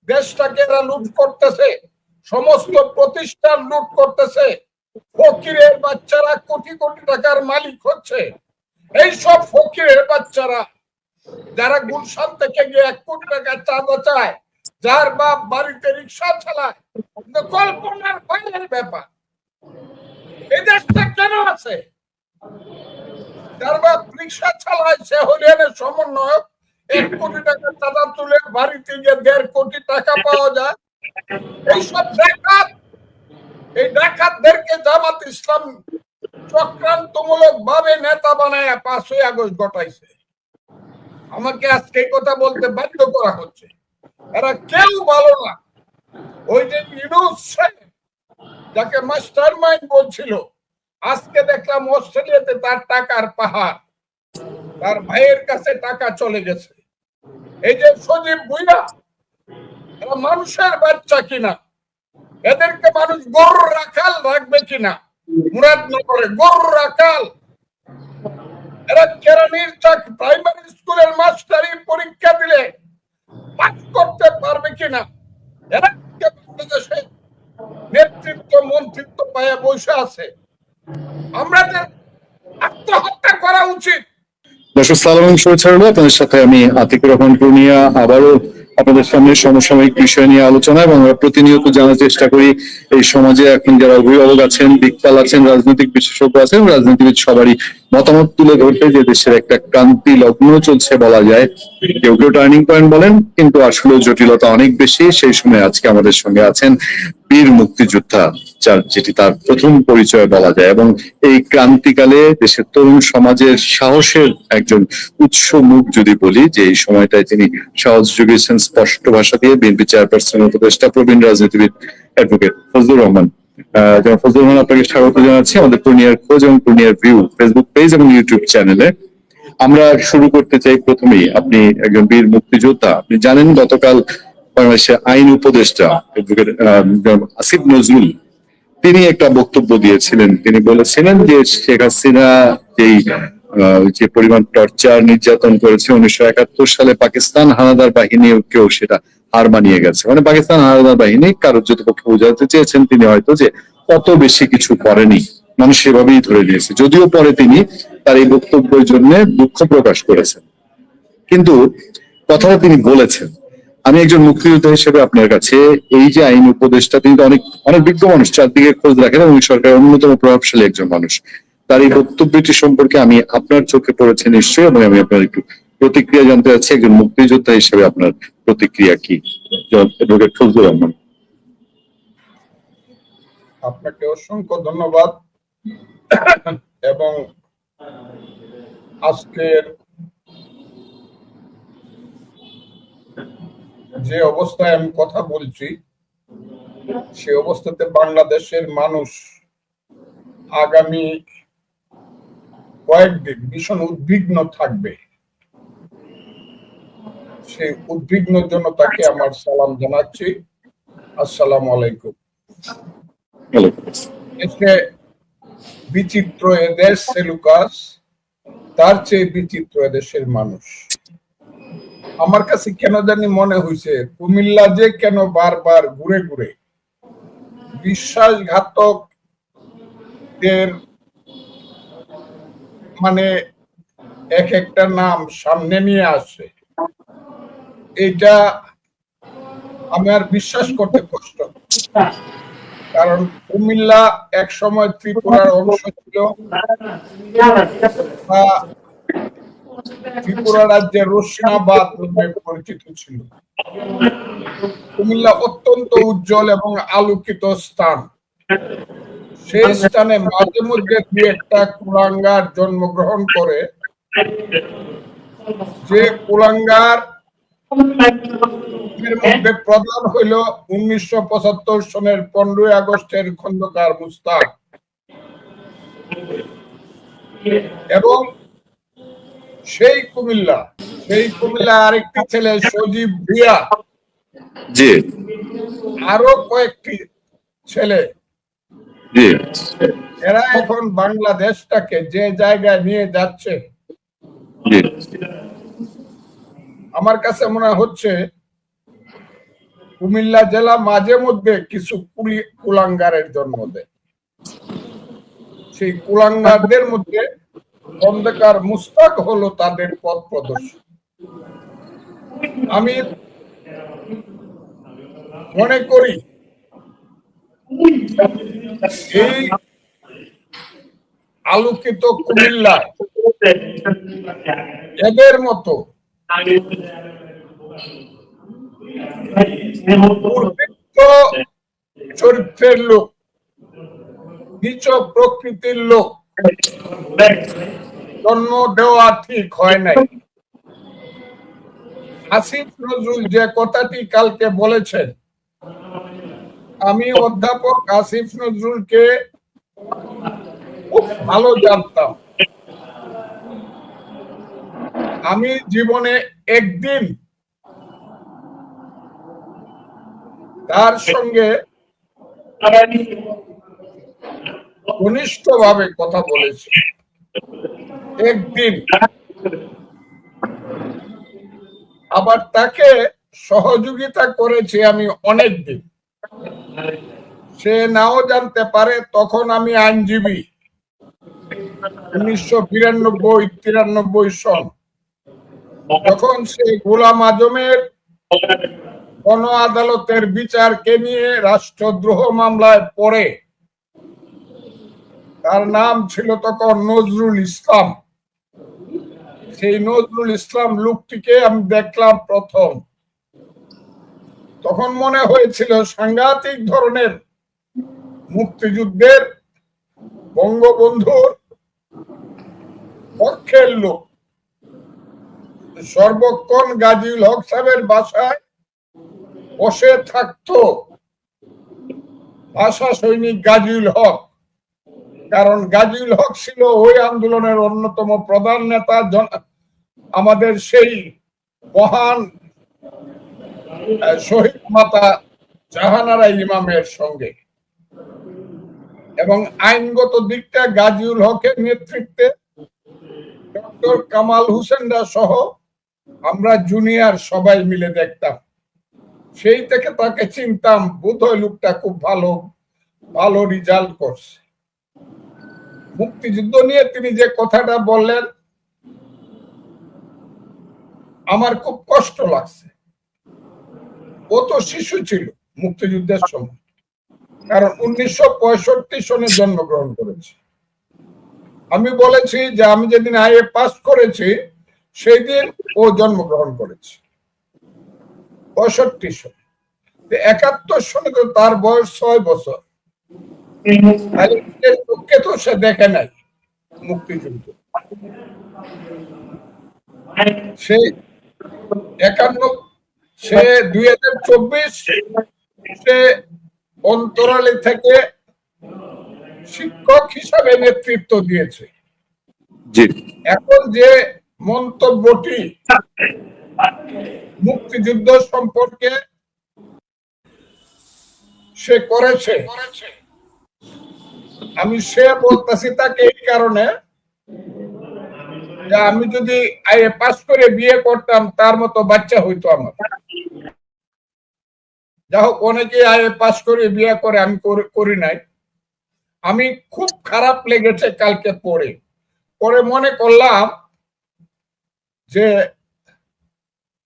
দেশটাকে এরা লুট করতেছে, সমস্ত প্রতিষ্ঠান লুট করতেছে, ফকিরের বাচ্চারা কোটি কোটি টাকার মালিক হচ্ছে। এইসব ফকিরের বাচ্চারা যারা গুলশান থেকে গিয়ে 1 কোটি টাকা চাঁদা চায়, যার বাপ বাড়িতে রিক্সা চালায়, কল্পনার বাইরের ব্যাপার। এই দেশটা কেন আছে? যার বাপ রিক্সা চালায় সে হরিয়ানের সমন্বয়ক, 1 কোটি টাকা চাঁদা তুলে বাড়িতে গিয়ে 1.5 কোটি টাকা পাওয়া যায়। এইসব ডাকাত, এই ডাকাতদেরকে জামাত ইসলাম চক্রান্তমূলক ভাবে নেতা বানায় 5ই আগস্ট ঘটাইছে। আমাকে আজকে এই কথা বলতে বাধ্য করা হচ্ছে। এরা কেউ ভালো না। ওই যে ইউনূস সাহেব যাকে মাস্টার মাইন্ড বলছিল, আজকে দেখলাম অস্ট্রেলিয়াতে তার টাকার পাহাড়, তার ভাইয়ের কাছে টাকা চলে গেছে। এই যে সজীব ভুইয়া, এরা মানুষের বাচ্চা কিনা? এদেরকে মানুষ গরুর রাখাল রাখবে কিনা? মুরাদনগরে গরুর রাখাল। এরা কেরানির প্রাইমারি স্কুলের মাস্টারি পরীক্ষা দিলে পাস করতে পারবে কিনা? এরা বাংলাদেশে নেতৃত্ব মন্ত্রিত্ব পায়ে বসে আছে। আমাদের আত্মহত্যা করা উচিত। দর্শক সালাম এবং শুভেচ্ছা রইল। আপনাদের সাথে আমি আতিকুর রহমান পূর্ণিয়া আবারও আপনাদের সামনে সমসাময়িক বিষয় নিয়ে আলোচনা, এবং আমরা প্রতিনিয়ত জানার চেষ্টা করি এই সমাজে এখন যারা অভিভাবক আছেন, দিকপাল আছেন, রাজনৈতিক বিশেষজ্ঞ আছেন, রাজনীতিবিদ সবারই মতামত তুলে ধরতে যে দেশের একটা ক্রান্তি লগ্ন চলছে বলা যায়। কেউ কেউ টার্নিং পয়েন্ট বলেন, কিন্তু আসলে জটিলতা অনেক বেশি। সেই সময় আজকে আমাদের সঙ্গে আছেন বীর মুক্তিযোদ্ধা, যেটি তার প্রথম পরিচয় বলা যায়, এবং এই ক্রান্তিকালে দেশের তরুণ সমাজের সাহসের একজন উৎস মুখ যদি বলি, যে এই সময়টায় তিনি সাহস জুগিয়েছেন স্পষ্ট ভাষা দিয়ে। বিএনপি চেয়ারপারসন উপদেষ্টা, প্রবীণ রাজনীতিবিদ অ্যাডভোকেট ফজলুর রহমান। ফজলুর রহমান, আপনাকে স্বাগত জানাচ্ছি আমাদের পূর্ণিয়ার খোঁজ এবং পূর্ণিয়ার ভিউ ফেসবুক পেজ এবং ইউটিউব চ্যানেলে। আমরা শুরু করতে চাই প্রথমেই, আপনি একজন বীর মুক্তিযোদ্ধা। আপনি জানেন গতকাল বাংলাদেশের আইন উপদেষ্টা অ্যাডভোকেট আসিফ নজরুল তিনি একটা বক্তব্য দিয়েছিলেন। তিনি বলেছিলেন যে শেখ হাসিনা যে পরিমাণ টর্চার নির্যাতন করেছে 1971 সালে পাকিস্তান হানাদার বাহিনীকেও সেটা হার মানিয়ে গেছে। মানে পাকিস্তান হানাদার বাহিনী কার্যতপক্ষে বোঝাতে চেয়েছেন তিনি হয়তো যে অত বেশি কিছু করেনি, মানুষ সেভাবেই ধরে নিয়েছে। যদিও পরে তিনি তার এই বক্তব্যের জন্য দুঃখ প্রকাশ করেছেন, কিন্তু কথাটা তিনি বলেছেন। আমি একজন মুক্তিযোদ্ধা হিসেবে আপনার কাছে, এই যে আইন উপদেষ্টা, তিনি তো অনেক অনেক বিজ্ঞ মানুষ, চারদিকে খোঁজ রাখেন এবং সরকারের অন্যতম প্রভাবশালী একজন মানুষ। তার এই বক্তব্যটি সম্পর্কে আমি আপনার চোখে পড়েছে নিশ্চয়ই, এবং আমি আপনার একটু প্রতিক্রিয়া জানতে চাচ্ছি। একজন মুক্তিযোদ্ধা হিসেবে আপনার প্রতিক্রিয়া কি? অ্যাডভোকেট ফজলুর রহমান। আপনাকে অসংখ্য ধন্যবাদ। এবং আজকের যে অবস্থায় আমি কথা বলছি, সে অবস্থাতে বাংলাদেশের মানুষ আগামী কয়েকদিন ভীষণ উদ্বিগ্ন থাকবে। সেই উদ্বিগ্ন জনতাকে আমার সালাম জানাচ্ছি। আসসালামু আলাইকুম। বিচিত্র এদেশ সেলুকাস, তার চেয়ে বিচিত্র এদেশের মানুষ। আমার কাছে কেন জানি মনে হয়েছে কুমিল্লা যে কেন বারবার ঘুরে ঘুরে বিশ্বাসঘাতকদের মানে এক একটা নাম সামনে নিয়ে আসে, এটা আমি আর বিশ্বাস করতে কষ্ট। কারণ কুমিল্লা এক সময় ত্রিপুরার অংশ ছিল, বা ত্রিপুরা রাজ্যের রোশনাবাদ নামে পরিচিত ছিল। কুমিল্লা অত্যন্ত উজ্জ্বল এবং আলোকিত স্থান। সেই স্থানে মাঝে মধ্যে দু একটা কুলাঙ্গার জন্মগ্রহণ করে, যে কুলাঙ্গার এর মধ্যে প্রধান হইল 1975 সনের 15ই আগস্টের খন্দকার মুস্তাক, এবং সেই কুমিল্লা আরেকটি ছেলে সজীব ভুইয়া, আরো কয়েকটি ছেলে, এরা এখন বাংলাদেশটাকে যে জায়গায় নিয়ে যাচ্ছে, আমার কাছে মনে হচ্ছে কুমিল্লা জেলা মাঝে মধ্যে কিছু কুলাঙ্গারের জন্ম দেয়। সেই কুলাঙ্গারদের মধ্যে খন্দকার মুস্তাক হলো তাদের পথ প্রদর্শক। আমি মনে করি এই আলোকিত কুমিল্লায় এদের মতো চরিত্রের লোক, নিচ প্রকৃতির লোক জন্ম দেওয়া ঠিক হয় নাই। আসিফ নজরুল যে কথাটি কালকে বলেছেন, আমি অধ্যাপক আসিফ নজরুলকে খুব ভালো জানতাম। আমি জীবনে একদিন তার সঙ্গে ঘনিষ্ঠভাবে কথা বলেছি, একদিন। আবার তাকে সহযোগিতা করেছি আমি অনেক দিন। সে নাও জানতে পারে তখন আমি আইনজীবী। 1992-93 সন, তখন সে গোলাম আজমের গণ আদালতের বিচারকে নিয়ে রাষ্ট্রদ্রোহ মামলায় পড়ে। তার নাম ছিল তখন নজরুল ইসলাম। সেই নজরুল ইসলাম লোকটিকে আমি দেখলাম প্রথম। তখন মনে হয়েছিল সাংঘাতিক ধরনের মুক্তিযুদ্ধের বঙ্গবন্ধুর পক্ষের লোক। সর্বক্ষণ গাজীউল হক সাহেবের বাসায় বসে থাকতো ভাষা সৈনিক গাজীউল হক, কারণ গাজীউল হক ছিল ওই আন্দোলনের অন্যতম প্রধান নেতা, আমাদের সেই মহান শহীদ মাতা জাহানারা ইমামের সঙ্গে। এবং আইনগত দিকটা গাজীউল হকের নেতৃত্বে ডক্টর কামাল হোসেনরা সহ আমরা জুনিয়র সবাই মিলে দেখতাম। সেই থেকে তাকে চিনতাম, বোধহয় লোকটা খুব ভালো ভালো রেজাল্ট করছে। মুক্তিযুদ্ধ নিয়ে তিনি যে কথাটা বললেন আমার খুব কষ্ট লাগছে। ও তো শিশু ছিল মুক্তিযুদ্ধের সময়, কারণ 1965 সনে জন্মগ্রহণ করেছে। আমি বলেছি যে আমি যেদিন আইএ পাস করেছি সেই দিন ও জন্মগ্রহণ করেছে 65 সনে। 71 সনে তো তার বয়স 6 বছর। চোখে তো সে দেখে নাই মুক্তিযুদ্ধ। সে 2024 সে অন্তরালে থেকে শিক্ষক হিসাবে নেতৃত্ব দিয়েছে। এখন যে মন্তব্যটি মুক্তিযুদ্ধ সম্পর্কে সে করেছে, আমি সে বলতেছি তাকে এই কারণে যে আমি যদি আইএ পাস করে বিয়ে করতাম তার মতো বাচ্চা হইতো আমার। যা হোক, অনেকে আইএ পাস করে বিয়ে করে, আমি করি নাই। আমি খুব খারাপ লেগেছে কালকে পড়ে মনে করলাম যে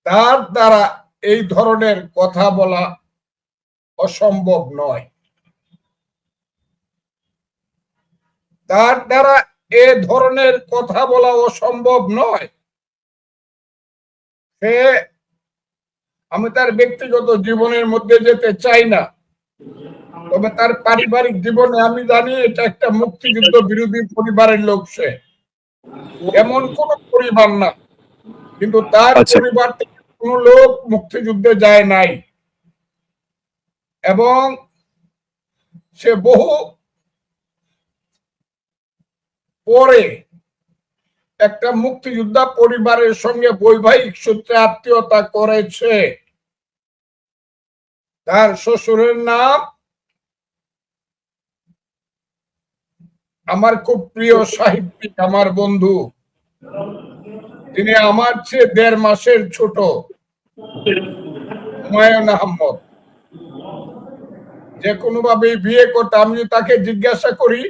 তার দ্বারা এই ধরনের কথা বলা অসম্ভব নয়। তার দ্বারা এ ধরনের কথা বলা অসম্ভব নয়। সে, আমি তার ব্যক্তিগত জীবনের মধ্যে যেতে চাই না, তবে তার পারিবারিক জীবনে আমি জানি এটা একটা মুক্তিযুদ্ধ বিরোধী পরিবারের লোক। সে এমন কোন পরিবার না, কিন্তু তার পরিবার থেকে কোন লোক মুক্তিযুদ্ধে যায় নাই। এবং সে বহু পরে একটা মুক্তিযোদ্ধা পরিবারের সঙ্গে বৈবাহিক সূত্রে আত্মীয়তা করেছে। তার শ্বশুরের নাম আমার খুব প্রিয় সাহিত্যিক, আমার বন্ধু, তিনি আমার চেয়ে 1.5 মাসের ছোট, হুমায়ুন আহমদ। যে কোনো ভাবে বিয়ে করতে, আমি যদি তাকে জিজ্ঞাসা করি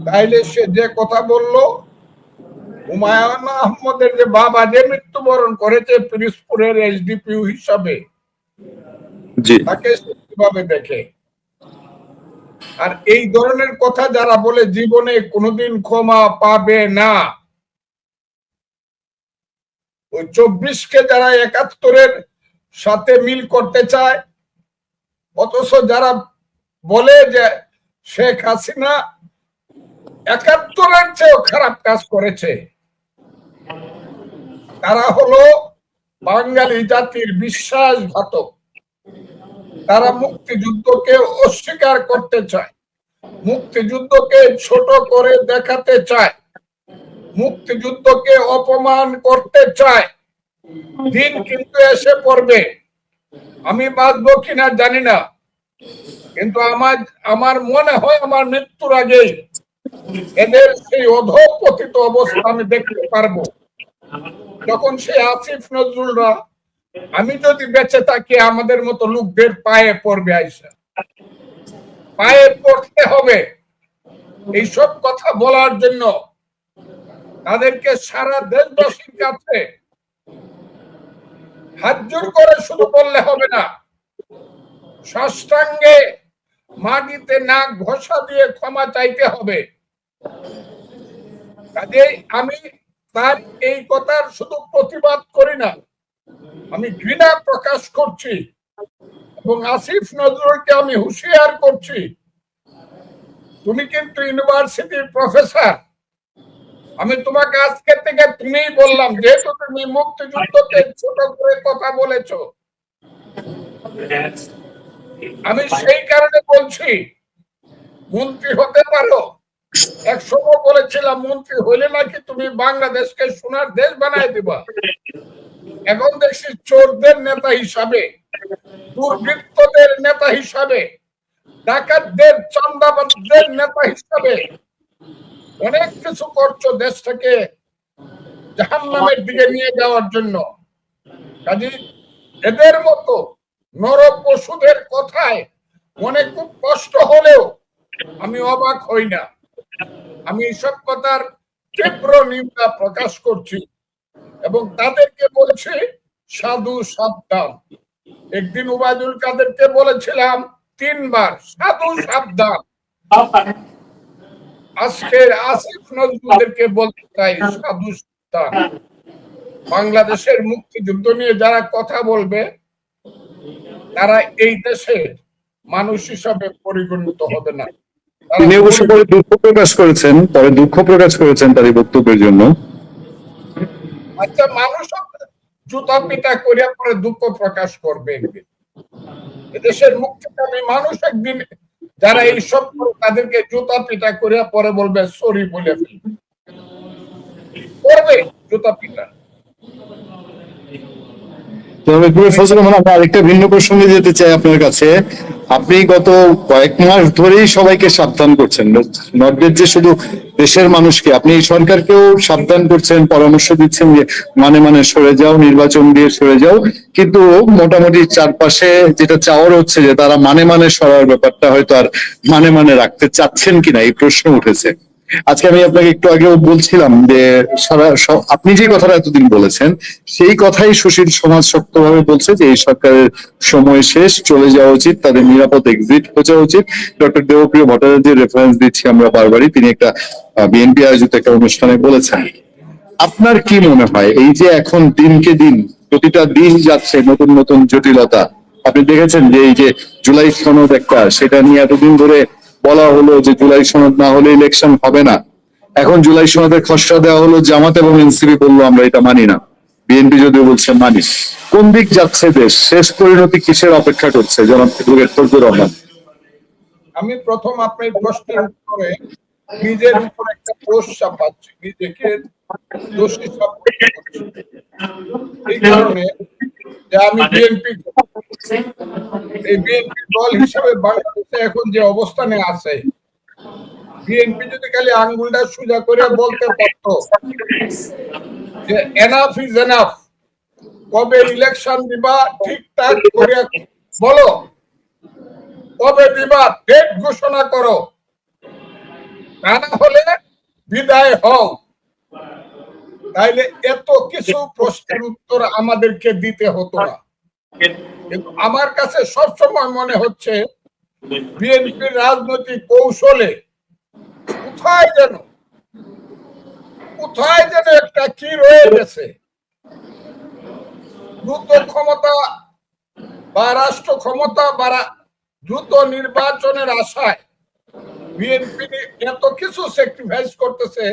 তাইলে সে যে কথা বললো, হুমায়ুন আহমদের যে বাবা যে মৃত্যুবরণ করেছে পিরিজপুরের এসডিপিও হিসাবে, জি তাকে কিভাবে দেখে। আর এই ধরনের কথা যারা বলে জীবনে কোনোদিন ক্ষমা পাবে না, ওই 24কে যারা 71-এর সাথে মিল করতে চায়, অথচ যারা বলে যে শেখ হাসিনা 71-এর চেয়েও খারাপ কাজ করেছে, তারা হলো বাঙালি জাতির বিশ্বাসঘাতক। তারা মুক্তিযুদ্ধকে অস্বীকার করতে চায়, মুক্তিযুদ্ধকে ছোট করে দেখাতে চায়, মুক্তিযুদ্ধকে অপমান করতে চায়। দিন কিন্তু এসে পড়বে, আমি বাঁচবো কিনা জানি না, কিন্তু আমার মনে হয় আমার মৃত্যুর আগেই এদের সেই অধঃপতিত অবস্থা আমি দেখতে পারবো। যখন সেই আসিফ নজরুলরা, আমি যদি বেঁচে থাকি, আমাদের মতো লোকদের পায়ে পড়বে, আইসা পায়ে পড়তে হবে এইসব কথা বলার জন্য। তাদেরকে সারা দেশবাসীর কাছে হাত জোর করে শুধু বললে হবে না, সাষ্টাঙ্গে মাটিতে নাক ঘষা দিয়ে ক্ষমা চাইতে হবে। কাজেই আমি তার এই কথার শুধু প্রতিবাদ করি না, আমি ঘৃণা প্রকাশ করছি এবং আসিফ নজরুলকে আমি হুঁশিয়ার করছি, তুমি কিন্তু ইউনিভার্সিটির প্রফেসর। আমি তোমাকে আজকে থেকে তুমিই বললাম, যেহেতু তুমি মুক্তিযুদ্ধকে ছোট করে কথা বলেছো, আমি সেই কারণে বলছি মন্ত্রী হতে পারো। এক সময় বলেছিলাম মন্ত্রী হইলে নাকি তুমি বাংলাদেশকে সোনার দেশ বানায় দিবা। এখন দেখছি চোরদের নেতা হিসাবে, দুর্বৃত্তদের নেতা হিসাবে, ডাকাতদের চাঁদাবাজদের নেতা হিসাবে অনেক কিছু করছো দেশটাকে জাহান্নামের দিকে নিয়ে যাওয়ার জন্য। কাজে এদের মতো নর পশুদের কথায় মনে খুব কষ্ট হলেও আমি অবাক হই না। আমি এইসব কথার তীব্র নিন্দা প্রকাশ করছি এবং তাদেরকে বলছি সাধু সাবধান। একদিন ওবায়দুল কাদেরকে বলেছিলাম 3 বার সাধু সাবধান। আজকের আসিফ নজরুলদেরকে বলতে চাই সাধু সাবধান। বাংলাদেশের মুক্তিযুদ্ধ নিয়ে যারা কথা বলবে তারা এই দেশের মানুষ হিসাবে পরিগণিত হবে না। তিনি অবশ্য পরে দুঃখ প্রকাশ করেছেন তার এই বক্তব্যের জন্য। আচ্ছা, মানুষ জুতা পিটা করিয়া পরে দুঃখ প্রকাশ করবে একদিন। এদেশের মুক্তিকামী মানুষ একদিন যারা এইসব তাদেরকে জুতা পিটা করিয়া পরে বলবে সরি বলে ফেলবে, করবে জুতা পিটা। আরেকটা ভিন্ন প্রসঙ্গে যেতে চাই আপনার কাছে। আপনি গত কয়েক মাস ধরেই সবাইকে সাবধান করছেন, নট যে শুধু দেশের মানুষকে, আপনি সরকারকেও সাবধান করছেন, পরামর্শ দিচ্ছেন যে মানে সরে যাও, নির্বাচন দিয়ে সরে যাও। কিন্তু মোটামুটি চারপাশে যেটা চাওয়ার হচ্ছে যে তারা মানে সরার ব্যাপারটা হয়তো আর মানে রাখতে চাচ্ছেন কিনা এই প্রশ্ন উঠেছে। আজকে আমি আপনাকে একটু আগেও বলছিলাম যে আপনি যে কথাটা এতদিন বলেছেন সেই কথাই সুশীল সমাজ শক্তভাবে বলছে যে এই সরকারের সময় শেষ, চলে যাওয়া উচিত, তাদের নিরাপদ এক্সিট খোঁজা উচিত। ডক্টর দেবপ্রিয় ভট্টাচার্যের রেফারেন্স দিচ্ছি আমরা বারবারই, তিনি একটা বিএনপি আয়োজিত একটা অনুষ্ঠানে বলেছেন। আপনার কি মনে হয় এই যে এখন দিনকে দিন প্রতিটা দিন যাচ্ছে নতুন নতুন জটিলতা, আপনি দেখেছেন যে এই যে জুলাই সনদ একটা, সেটা নিয়ে এতদিন ধরে বলা হলো যে জুলাই সনদ না হলে ইলেকশন হবে না, এখন জুলাই সনদের খসড়া দেওয়া হলো, জামাত এবং এনসিপি বললো আমরা এটা মানি না, বিএনপি যদিও বলছে মানি। কোন দিক যাচ্ছে দেশ? শেষ পরিণতি কিসের অপেক্ষা করছে জনাব ফজলুর রহমান? আমি প্রথম আপনার প্রশ্নের উত্তরে নিজের উপর একটা দোষ চাপাচ্ছি, নিজেকে দোষী সাব্যস্ত করছি। এই কারণে যে আমি বিএনপি, এই বিএনপি দল হিসেবে বাংলাদেশে এখন যে অবস্থানে আছে, বিএনপি যদি খালি আঙ্গুলটা সোজা করে বলতে পারতো যে এনাফ ইজ এনাফ, কবে ইলেকশন দিবা ঠিকঠাক করে বলো, কবে দিবা ডেট ঘোষণা করো, তা না হলে বিদায় হও। তাইলে এত কিছু প্রশ্নের উত্তর আমাদেরকে দিতে হতো না। কিন্তু আমার কাছে সবসময় মনে হচ্ছে বিএনপির রাজনৈতিক কৌশলে কোথায় যেন একটা কি রয়ে গেছে। দ্রুত ক্ষমতা বা রাষ্ট্র ক্ষমতা বা দ্রুত নির্বাচনের আশায় বিএনপি এত কিছু স্যাক্রিফাইস করতেছে,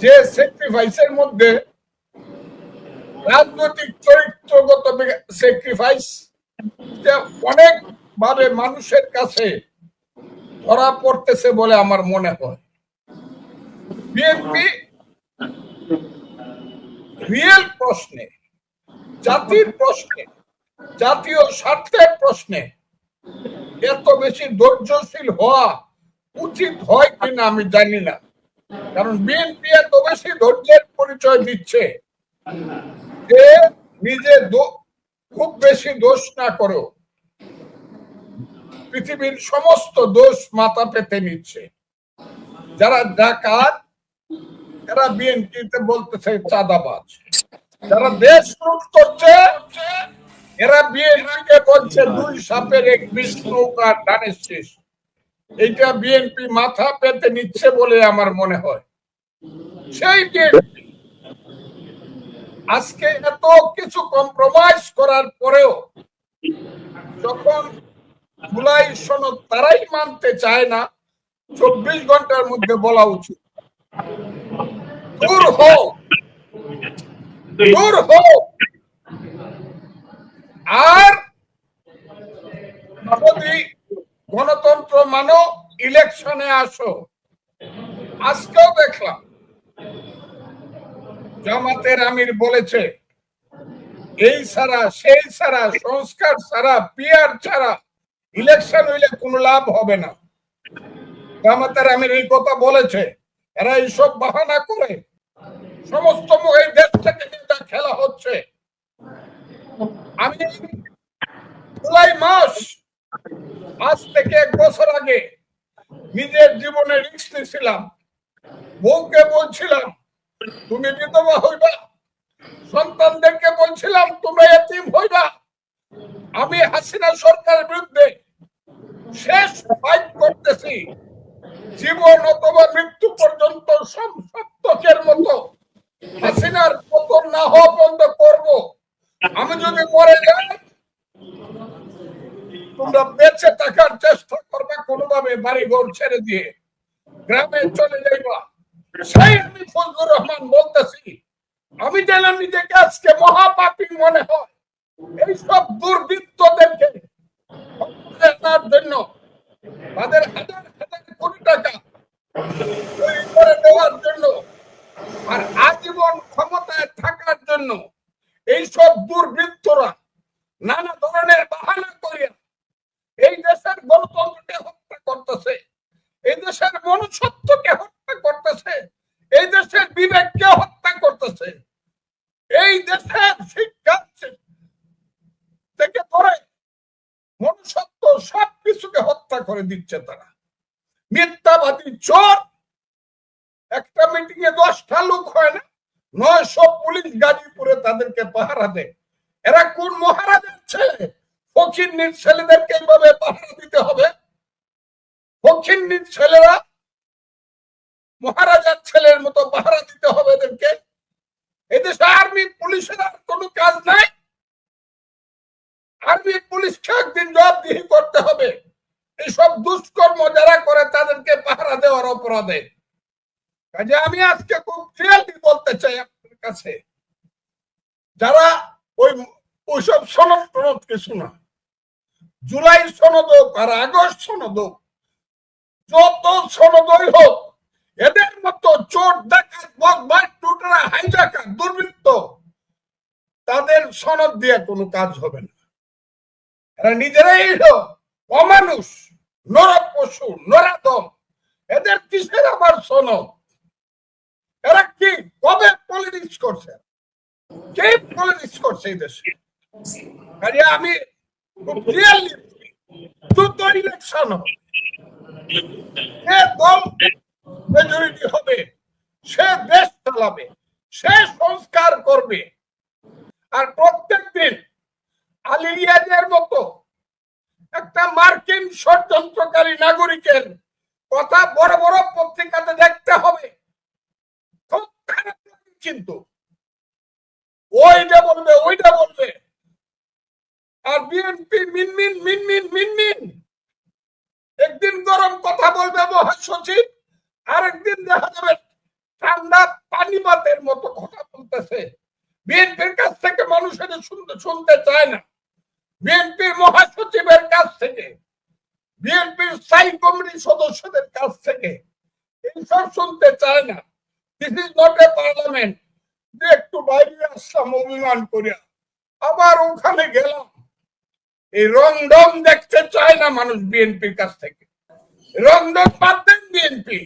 যে স্যাক্রিফাইসের মধ্যে রাজনৈতিক চরিত্রগত স্যাক্রিফাইস অনেক ভাবে মানুষের কাছে ধরা পড়তেছে বলে আমার মনে হয়। বিএনপি রিয়েল প্রশ্নে, জাতির প্রশ্নে, জাতীয় স্বার্থের প্রশ্নে এত বেশি ধৈর্যশীল হওয়া উচিত হয় কিনা আমি জানি না। কারণ বিএনপি এত বেশি ধৈর্যের পরিচয় দিচ্ছে যে নিজে খুব বেশি দোষ না করেও পৃথিবীর সমস্ত দোষ মাথা পেতে নিচ্ছে। যারা ডাকাত এরা বিএনপিতে বলতেছে চাঁদাবাজ, যারা দেশ লুট করছে এরা বিএনপিকে বলছে দুই সাপের এক বিষ নৌকার ধানের শেষ। এইটা বিএনপি মাথা পেতে নিচ্ছে বলে আমার মনে হয়। সেই বিএনপি আজকে এত কিছু কম্প্রোমাইজ করার পরেও যখন জুলাই সনদ তারাই মানতে চায় না, 24 ঘন্টার মধ্যে বলা উচিত দূর হোক, দূর হোক। আর যদি গণতন্ত্র মানো ইলেকশনে আসো। আজকেও দেখলাম জামাতের আমির বলেছে এই ছাড়া সেই ছাড়া সংস্কার ছাড়া পিয়ার ছাড়া ইলেকশন হইলে কোনো লাভ হবে না। জামাতের আমির এই কথা বলেছে। এরা এইসব বাহানা করে সমস্ত এই দেশ থেকে যেটা খেলা হচ্ছে। আমি জুলাই মাস আজ থেকে 1 বছর আগে নিজের জীবনে রিস্ক নিয়েছিলাম। বউকে বলছিলাম তুমি বিধবা হইবা, সন্তানদেরকে বলছিলাম তোমরা এতিম হইবা। আমি হাসিনা সরকারের বিরুদ্ধে শেষ ফাইট করতেছি, জীবন অথবা মৃত্যু পর্যন্ত সপ্তকের মতো হাসিনার পতন না হওয়া বন্ধ করব। আমি যদি মরে যাই তোমরা বেঁচে থাকার চেষ্টা করবে, কোনোভাবে বাড়ি ঘর ছেড়ে দিয়ে গ্রামে চলে যাইবা। সেই আমি ফজলুর রহমান বলতেছি। আমি যেন নিজেকে আজকে মহাপাপী মনে হয় এইসব দুর্বৃত্তদেরকে জন্য তাদের হাজার হাজার কোটি টাকা তৈরি করে দেওয়ার জন্য আর আজীবন ক্ষমতায় থাকার জন্য এইসব দুর্বৃত্তরা নানা ধরনের বাহানা করিয়া এই দেশের গণতন্ত্রকে হত্যা করতেছে, এই দেশের মনুষ্যত্বকে হত্যা করতেছে, এই দেশের বিবেককে হত্যা করতেছে, এই দেশের শিক্ষা থেকে ধরে মনুষ্যত্ব সবকিছুকে হত্যা করে দিচ্ছে তারা। মিথ্যাবাদী চোর। একটা মিটিং এ 10টা লোক হয় না, 900 পুলিশ গাজীপুরে তাদেরকে পাহারা দেয়। এরা কোন মহারাজের ছেলে? ফকিন্নির ছেলেদেরকে এইভাবে পাহারা দিতে হবে? ফকিন্নির ছেলেরা মহারাজার ছেলের মতো পাহারা দিতে হবে এদেরকে? এদেশে আর্মি পুলিশের আর কোনো কাজ নাই? আর্মি পুলিশকে একদিন জবাবদিহি করতে হবে এইসব দুষ্কর্ম যারা করে তাদেরকে পাহারা দেওয়ার অপরাধে। কাজে আমি আজকে খুব ক্লিয়ারলি বলতে চাই আপনার কাছে, যারা ওইসব সনদ টনদ কিছু না, জুলাই সনদ হোক আর আগস্ট সনদ হোক, যত সনদই হোক, এদের মতো চোর ডাকাত বকবাজ টুটরা হাইজাকার দুর্বৃত্ত তাদের সনদ দিয়ে কোনো কাজ হবে না। এরা নিজেরাই অমানুষ, নরপশু, নরাধম। এদের কিসের আবার সনদ? এরা কি কবে পলিটিক্স করছে? কে পলিটিক্স করছে এই দেশে? আমি খুব ক্লিয়ারলি দ্রুত ইলেকশন হবে, যে দল মেজরিটি হবে সে দেশ চালাবে, সে সংস্কার করবে। আর প্রত্যেক দিন আলী রিয়াজের মতো একটা মার্কিন ষড়যন্ত্রকারী নাগরিকের কথা বড় বড় পত্রিকাতে দেখতে হবে, খুব খারাপ লাগে। কিন্তু ওইটা বলবে ওইটা বলবে, আর বিএনপি মিনমিন মিনমিন মিনমিন, একদিন গরম কথা বলবে মহাসচিব, আরেকদিন দেখা যাবে ঠান্ডা পানিপাতের মতো কথা বলতেছে। বিএনপির কাছ থেকে মানুষ এটা শুনতে চায় না, বিএনপির মহাসচিবের কাছ থেকে, বিএনপির স্থায়ী কমিটির সদস্যদের কাছ থেকে এইসব শুনতে চায় না। This is not a parliament যে একটু বাইরে আসলাম অভিমান করিয়া আবার ওখানে গেলাম, এই রংডং দেখতে চায় না মানুষ বিএনপির কাছ থেকে। রংডং বাদ দেন, বিএনপি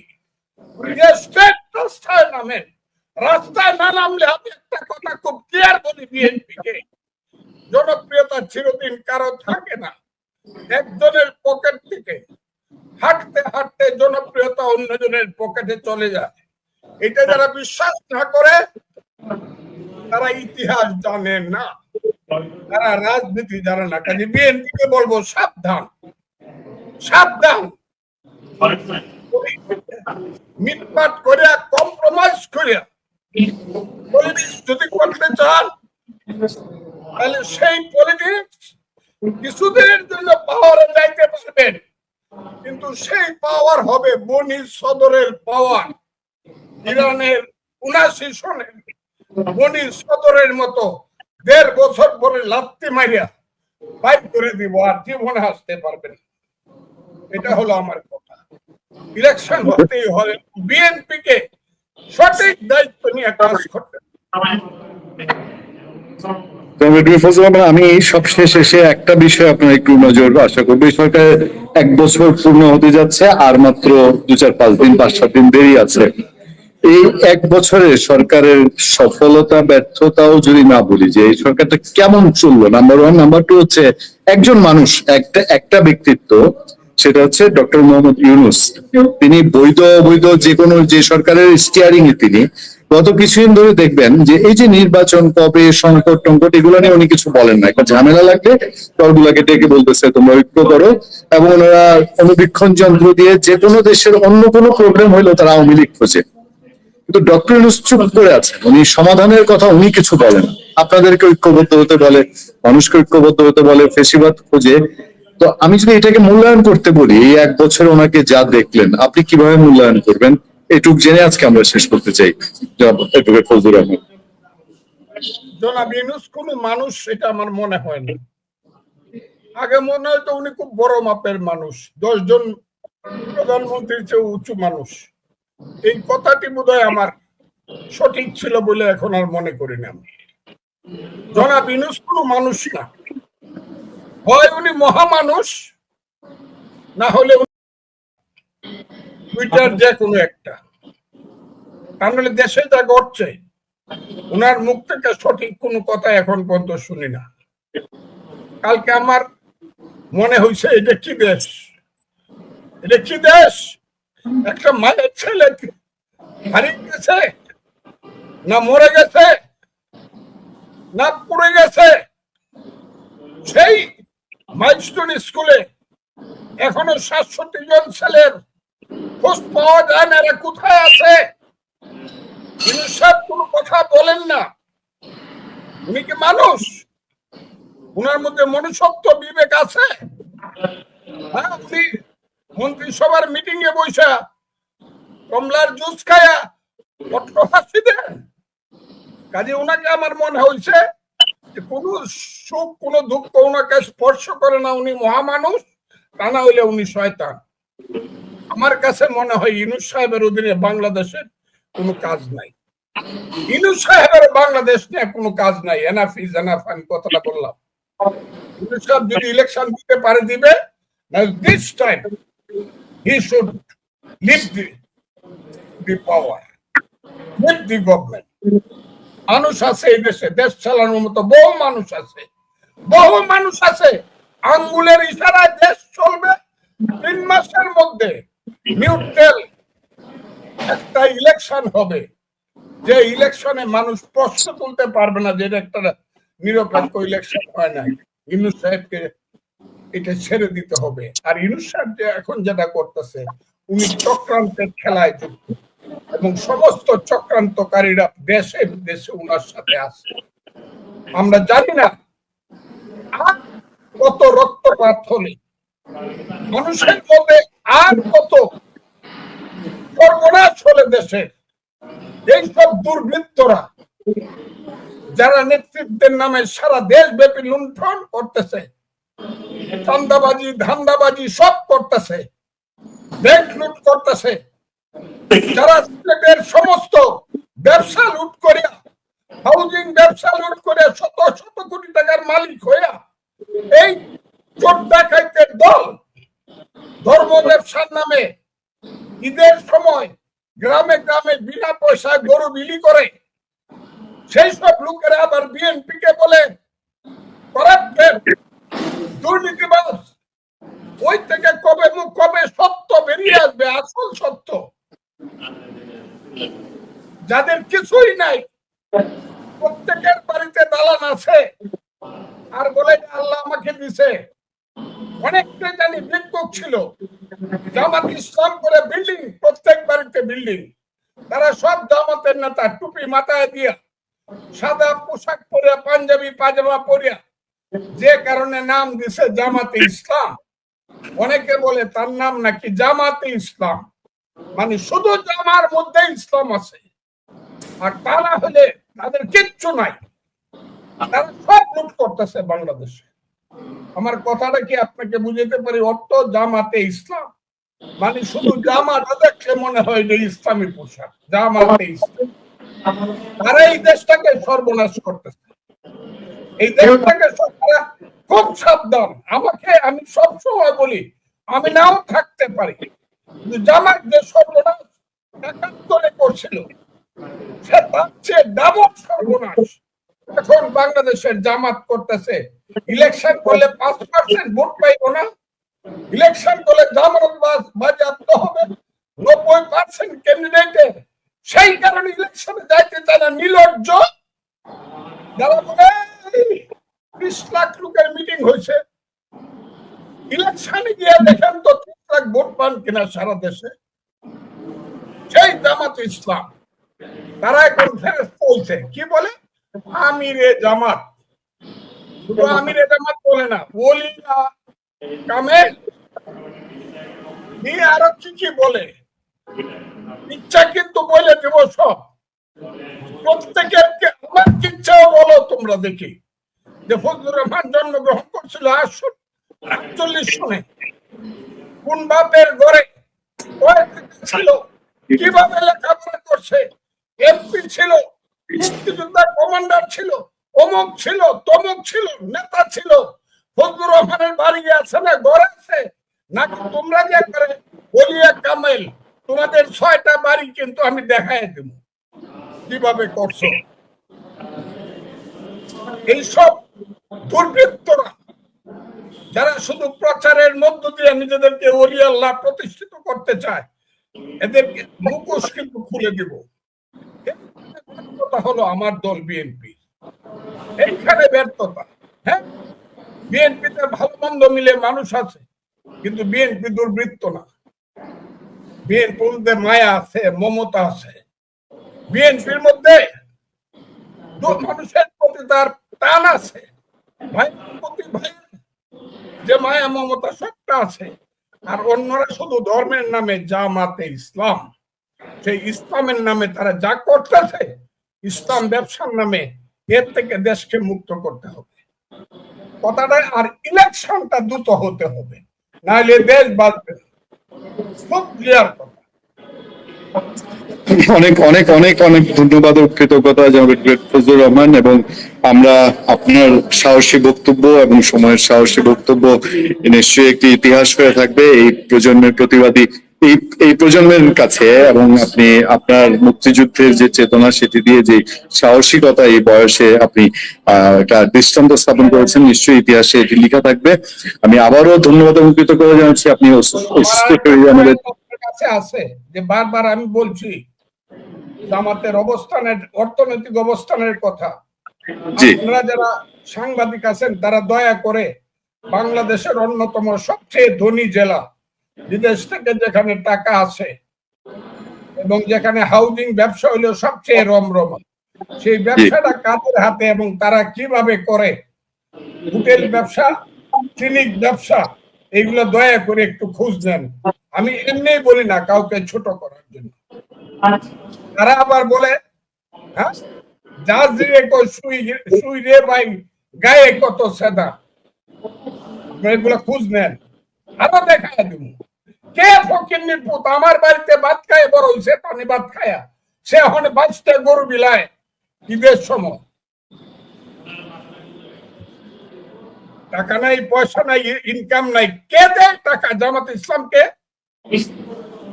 রাস্তায় নামেন, রাস্তায় না নামলে আমি একটা কথা খুব ক্লিয়ার বলি, বিএনপি কে জনপ্রিয়তা চিরদিন কারো থাকে না, একজনের পকেট থেকে হাঁটতে হাঁটতে জনপ্রিয়তা অন্যজনের পকেটে চলে যায়। এটা যারা বিশ্বাস না করে তারা ইতিহাস জানে না, তারা রাজনীতি জানে না। কাজে বিএনপি কে বলবো সাবধান, সাবধান। মিটমাট করে কম্প্রোমাইজ করে পলিটিক্স যদি করতে চান তাহলে সেই পলিটিক্স কিছুদিনের জন্য পাওয়ারে যাইতে পারবেন, কিন্তু সেই পাওয়ার হবে বনি সদরের পাওয়ার, ইরানের ৭৯ সনের বনি সদরের মতো ১.৫ বছর পরে লাত্তি মারিয়া বাইক করে দিব, আর জীবনে আসতে পারবেন। এটা হলো আমার কথা। ইলেকশন হতেই হবে, বিএনপি কে সঠিক দায়িত্ব নিয়ে কাজ করতে। আমি সবশেষ এসে একটা বিষয় আপনার একটু নজর আশা করবো। সরকার ১ বছর পূর্ণ হতে যাচ্ছে, আর মাত্র ২-৪-৫ দিন ৫-৭ দিন দেরি আছে। এই ১ বছরে সরকারের সফলতা ব্যর্থতাও যদি না বলি, যে এই সরকারটা কেমন চললো, নাম্বার 1। নাম্বার 2 হচ্ছে একজন মানুষ, একটা ব্যক্তিত্ব, সেটা হচ্ছে ডক্টর মোহাম্মদ ইউনূস। তিনি বৈধ অবৈধ যে কোনো যে সরকারের স্টিয়ারিং এ তিনি গত কিছুদিন ধরে দেখবেন যে এই যে নির্বাচন কবে, সংকট টঙ্কট, এগুলো নিয়ে উনি কিছু বলেন না। একটা ঝামেলা লাগলে দলগুলাকে ডেকে বলতেছে তোমরা ঐক্য করো, এবং ওনারা অনুবীক্ষণ যন্ত্র দিয়ে যে কোনো দেশের অন্য কোনো প্রবলেম হইলো তারা আওয়ামী লীগ খোঁজে। কিন্তু ডক্টর ইউনূস চুপ করে আছেন, উনি সমাধানের কথা উনি কিছু বলেন। আপনাদেরকে ঐক্যবদ্ধ হতে বলে, মানুষকে ঐক্যবদ্ধ হতে বলে, ফেসিবাদ খোঁজে। তো আমি যদি এটাকে মূল্যায়ন করতে বলি, এই ১ বছর ওনাকে যা দেখলেন, আপনি কিভাবে মূল্যায়ন করবেন? এটুক জেনে আজকে আমরা শেষ করতে চাই। অ্যাডভোকেট ফজলুর রহমান। জনাব ইউনূস কোন মানুষ এটা আমার মনে হয় না। আগে মনে হয়তো উনি খুব বড় মাপের মানুষ, ১০ জন প্রধানমন্ত্রীর চেয়ে উঁচু মানুষ। এই কথাটি বোধহয় আমার সঠিক ছিল বলে এখন আর মনে করি না। আমি জনাব ইউনূস কোন মানুষ না, হয় উনি মহামানুষ, না হলে দুইটার যে কোনো একটা। তাহলে দেশে যা ঘটছে উনার মুখ থেকে সঠিক কোনো কথা এখন পর্যন্ত শুনি না। কালকে আমার মনে হয়েছে এটা কি দেশ, এটা কি দেশ? একটা মায়ের ছেলে হারিয়ে গেছে, না মরে গেছে, না পড়ে গেছে। সেই মাইলস্টোন স্কুলে এখনো ৬৭ জন ছেলের খোঁজ পাওয়া যায় না, এরা কোথায় আছে? ইউনূস সাহেব কোনো কথা বলেন না। উনি কি মানুষ? উনার মধ্যে মনুষ্যত্ব বিবেক আছে? হ্যাঁ, উনি মন্ত্রিসভার মিটিং এ বসা কমলার জুস খায়া হাসি দেন। কাজে ওনাকে আমার মনে হয়েছে যে কোনো সুখ কোনো দুঃখ ওনাকে স্পর্শ করে না, উনি মহামানুষ, তা না হইলে উনি শয়তান। আমার কাছে মনে হয় ইউনূস সাহেবের অধীনে বাংলাদেশের কোনো কাজ নাই। ইউনূস সাহেবের বাংলাদেশ নিয়ে কোনো কাজ নাই। এনাফ ইজ এনাফ, আমি কথাটা বললাম। ইউনূস সাহেব যদি ইলেকশন দিতে পারে দিবে, না this time he should leave the power, leave the government. মানুষ আছে এই দেশে, দেশ চালানোর মতো বহু মানুষ আছে, বহু মানুষ আছে। আঙ্গুলের ইশারায় দেশ চলবে, ইলেকশন হবে, যে ইলেকশনে মানুষ প্রশ্ন তুলতে পারবে না যে এটা একটা নিরপেক্ষ ইলেকশন হয় নাই, ইউনূস সাহেবকে এটা ছেড়ে দিতে হবে। আর ইউনূস সাহেব যে এখন যেটা করতেছে, উনি চক্রান্তের খেলায় যুক্ত এবং সমস্ত চক্রান্তকারীরা দেশে বিদেশে উনার সাথে আছে। আমরা জানি না আর কত রক্তপাত হলে, মানুষের মধ্যে আর কত সর্বনাশ হলে দেশে এইসব দুর্বৃত্তরা যারা নেতৃত্বের নামে সারা দেশব্যাপী লুণ্ঠন করতেছে, চাঁদাবাজি ধান্দাবাজি সব করতেছে, ব্যাংক লুট করতেছে, যারা সিলেটের সমস্ত ব্যবসা লুট করিয়া, হাউজিং ব্যবসা লুট করে শত শত কোটি টাকার মালিক হইয়া এই চোর ডাকাইতের দল ধর্ম ব্যবসার নামে ঈদের সময় গ্রামে গ্রামে বিনা পয়সায় গরু বিলি করে, সেই সব লোকেরা আবার বিএনপি কে বলে করাপ্টেড, দুর্নীতিবাজ। ওই থেকে কবে সত্য বেরিয়ে আসবে, আসল সত্য? যাদের কিছুই নাই, প্রত্যেকের বাড়িতে দালান আছে, আর বলে আল্লাহ আমাকে দিছে। অনেকটাই জানি ভিক্ষুক ছিল, জামাত ইসলাম করে বিল্ডিং, প্রত্যেক বাড়িতে বিল্ডিং। তারা সব জামাতের নেতা, টুপি মাথায় দিয়া, সাদা পোশাক পরিয়া, পাঞ্জাবি পাজামা পরিয়া, যে কারণে নাম দিছে জামাতে ইসলাম। অনেকে বলে তার নাম নাকি জামাতে ইসলাম, মানে শুধু জামার মধ্যে ইসলাম আছে, আর তারা হলে তাদের কিচ্ছু নাই, তারা সব লুট করতেছে বাংলাদেশে। আমার কথাটা কি আপনাকে বুঝাতে পারি? অর্থ জামাতে ইসলাম মানে শুধু জামাটা দেখলে মনে হয় যে ইসলামী পোশাক, জামাতে ইসলাম। তারা এই দেশটাকে সর্বনাশ করতেছে, এই দেশটাকে সরকার খুব সাবধান। আমি সব সময় বলি, আমি নাও থাকতে পারি, জামাত যে সর্বনাশ ৭১ করছিল, সে তার চেয়ে ডাবল সর্বনাশ এখন বাংলাদেশের জামাত করতেছে। ইলেকশন করলে ৫% ভোট পাইব না, ইলেকশন করলে জামাত বাজেয়াপ্ত হবে ৯০% ক্যান্ডিডেটের। সেই কারণে ইলেকশনে যাইতে চায় না নির্লজ্জ যারা বলে ৩০ লাখ লোকের মিটিং হয়েছে, ইলেকশনে গিয়ে দেখেন তো ৩০ লাখ ভোট পান কিনা সারা দেশে। সেই জামাত ইসলাম তারা এখন ফেরত বলছে, কি বলে আমিরে জামাত। শুধু আমিরে জামাত বলে না, ওলিয়া কামেল নিয়ে আরো কি কি বলে, ইচ্ছা কিন্তু বলে দেব সব। প্রত্যেকের আমার ইচ্ছাও বলো তোমরা, দেখি যে ফজলুর রহমান জন্মগ্রহণ করছিল 48 সনে, কোন বাপের ঘরে ছিল, কিভাবে লেখাপড়া করছে, এমপি ছিল, মুক্তিযোদ্ধার কমান্ডার ছিল, অমুক ছিল, তমুক ছিল, নেতা ছিল। ফজলুর রহমানের বাড়ি আছে না, ঘর আছে নাকি? তোমরা যে করে ওলিয়া কামেল, তোমাদের ৬টা বাড়ি কিন্তু আমি দেখাই দেব কিভাবে করছো। এইসব দুর্বৃত্তরা যারা শুধু প্রচারের মধ্য দিয়ে নিজেদেরকে ওলি আল্লাহ প্রতিষ্ঠিত করতে চায়, এদেরকে মুখোশ কিন্তু খুলে দিব। ব্যর্থতা হলো আমার দল বিএনপি, এইখানে ব্যর্থতা। হ্যাঁ, বিএনপিতে ভালো মন্দ মিলে মানুষ আছে, কিন্তু বিএনপি দুর্বৃত্ত না। বিএনপির মধ্যে মায়া আছে, মমতা আছে, বিএনপির মধ্যে মানুষের প্রতি তার টান আছে, ভাই প্রতি ভাই যে মায়া মমতা সবটা আছে। আর অন্যরা শুধু ধর্মের নামে, জামাতে ইসলাম, সেই ইসলামের নামে তারা যা করতেছে, ইসলাম ব্যবসার নামে, এর থেকে দেশকে মুক্ত করতে হবে কথাটা। আর ইলেকশনটা দ্রুত হতে হবে, নাহলে দেশ বাঁচবে না। খুব ক্লিয়ার কথা। অনেক অনেক অনেক অনেক ধন্যবাদ ও কৃতজ্ঞতা জনাব ফজলুর রহমান। এবং আমরা আপনার সাহসী বক্তব্য এবং সময়ের সাহসী বক্তব্য নিশ্চয়ই একটি ইতিহাস হয়ে থাকবে এই প্রজন্মের প্রতিবাদী, এই প্রজন্মের কাছে। এবং আপনি আপনার মুক্তিযুদ্ধের যে চেতনা, সেটি দিয়ে যে সাহসিকতা এই বয়সে আপনি একটা দৃষ্টান্ত স্থাপন করেছেন, নিশ্চয়ই ইতিহাসে এটি লেখা থাকবে। আমি আবারও ধন্যবাদ এবং কৃতজ্ঞতা জানাচ্ছি। আপনি কাছে আছে যে বারবার আমি বলছি জামাতের অবস্থানের, অর্থনৈতিক অবস্থানের কথা। জি। আপনারা যারা সাংবাদিক আছেন তারা দয়া করে বাংলাদেশের অন্যতম সবচেয়ে ধনী জেলা, বিদেশ থেকে যেখানে টাকা আসে এবং যেখানে হাউজিং ব্যবসা হলো সবচেয়ে রমরমা, সেই ব্যবসাটা কাদের হাতে এবং তারা কিভাবে করে, হোটেল ব্যবসা, ক্লিনিক ব্যবসা, এগুলো দয়া করে একটু খোঁজ নেন। আমি এমনি বলি না কাউকে ছোট করার জন্য। তারা আবার বলে, হ্যাঁ, যা দিয়ে কই সুই রে ভাই, গায়ে কত সেদা, এগুলো খোঁজ নেন। আরো দেখা দিব কে ফকিন্নির পুত আমার বাড়িতে ভাত খায় বড় হইছে, পানি ভাত খায়া সে এখন বাঁচতে গরু বিলায় ঈদের সময়। টাকা নাই, পয়সা নাই, ইনকাম নাই, কে দেয় টাকা জামাত ইসলামকে?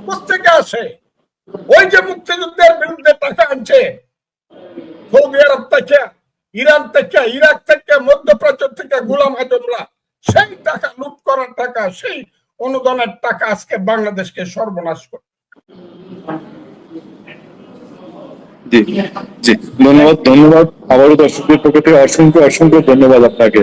কোথেকে আসে? ওই যে মুক্তিযুদ্ধের বিরুদ্ধে টাকা আনছে সৌদি আরব থেকে, ইরান থেকে, ইরাক থেকে, মধ্যপ্রাচ্য থেকে গোলাম আজমরা, সেই টাকা লুট করার টাকা, সেই অনুদানের টাকা আজকে বাংলাদেশকে সর্বনাশ করে। জি জি, ধন্যবাদ। আবারও দর্শকদের পক্ষ থেকে অসংখ্য অসংখ্য ধন্যবাদ আপনাকে।